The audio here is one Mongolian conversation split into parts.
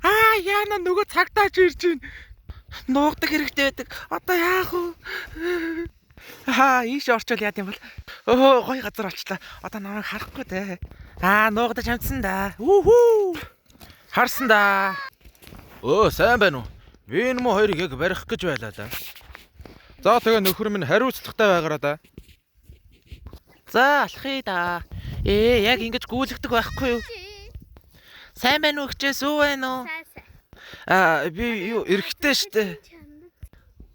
Яана нөгөө цагтаач ирж байна. Нуугдаг хэрэгтэй байдаг. Одоо яах вэ? Ийш орчвол яад юм бол. Гоё газар олчлаа. Одоо намайг харахгүй дээ. Нуугдаж амтсан да. Харсан да. Сайн байна уу? Би энэ муу хоёрыг яг барих гэж байлаа да. За тэгээ нөхөр минь хариуцлагатай байгаараа да. За алхъя да. Яг ингэж гүйлгдэг байхгүй юу? Сайн байна уу хчээс үү байна уу? Би юу эрэхтэй штэ.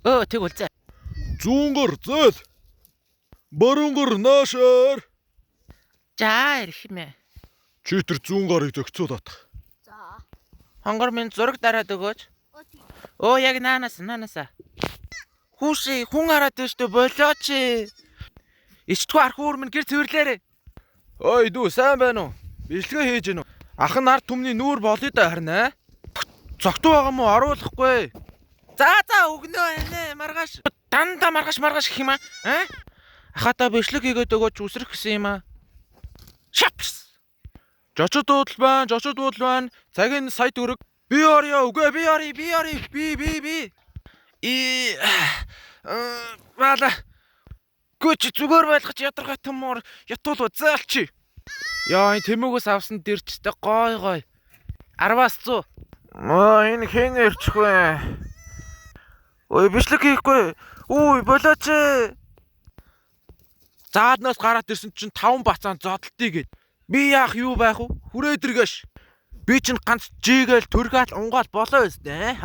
Тэг бол за. Зүүнгөр зөөл. Баруунгөр наашаар. За ирэх юм ээ. Чи тэр зүүн гарыг зөгцөөлөд. За. Хонгор минь зураг дараад өгөөч. Яг наанаас. Хүүши хүн хараад өстө болооч. Ичтгүй архуур минь гэр цэвэрлээрээ. Ой дүү сайн байна уу? Бичлэгээ хийж гэнэ үү? Ах нь ард түмний нүүр болъё да харин Цогтуу байгаа мó оруулахгүй. За өгнөө анаа маргааш. Дандаа маргааш гэх юм аа. Ахата бичлэг хийгээд өгөөч үсрэх гэсэн юм аа. Шапс. Жочод буудал байна. Цагийн сая төгрөг. Би орё үгүй би орё. Би. Бала. Гүч зүгээр байлгаж ядаргаа төмөр ятуул заалчи. Энэ тэмээгөөс авсан дэрчтэй гой. 10-аас 100. Энэ хэн ирчих вэ? Бичлэг хийхгүй. Болооч. Зааднаас гараад ирсэн чинь 5 бацаан зодтолтыг гээд. Би яах юу байх вэ? Хүрээдэргэш. Би чинь ганц жигээл түргаал унгаал болоо өстэй.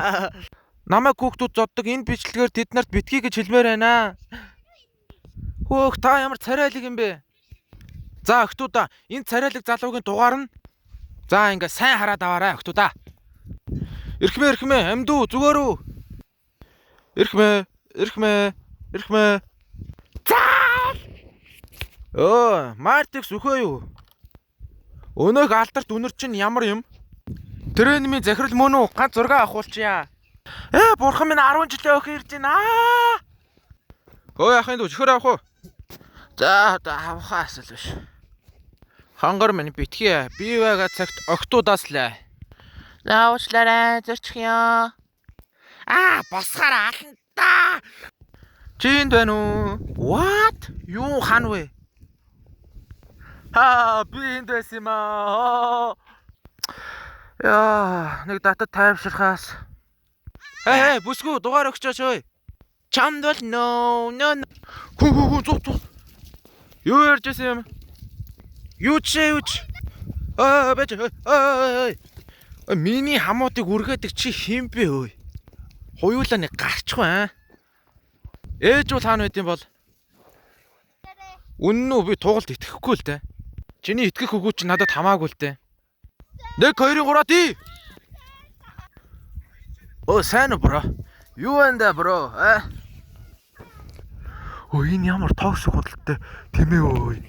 Намайг хүүхдүүд зоддог энэ бичлэгээр тэд нарт битгий гэж хэлмээр байна. Та ямар царайлаг юм бэ? За охтуудаа энэ царайлаг залуугийн дугаар нь. За ингээ сайн хараад аваарай охтуудаа. Ирхмээ амдуу зүгээр үү? Ирхмээ. Мартикс өхөө юу? Өнөөх алдарт үнэр чинь ямар юм? Тренмийн захирал мөн үү? Ганц зураг авахулчаа. Бурхан минь 10 жилийн өх ирж байна. Ахын дүү чихэр авах уу? За авахаа асал биш. Хонгор минь битгий. Би байгаа цагт охтуудаас лээ. Уучлаарай зөрчих ёо. Босгаараа ална. Чи энд байна уу? What? Юу хан вэ? Би энд байсан юм аа. Нэг татад тайвширхаас. Бүсгүй дугаар өгчөөч ой. Чамд бол no. Зүг. Юу ярьж байсан юм? Юу ч. Бэж. Миний хамаатыг үргээдэг чи хин бэ өө? Хуйлаа нэг гарчихгүй Ээж бол хаана байд юм бол? Үнэн үү би туугалд итгэхгүй л дээ. Чиний итгэх өгөө чи надад хамаагүй л дээ. 1 2 3 тий. Сайн уу бро? Юу вэ нэ бро? Энэ ямар тооксик худалтай тэмээ өө.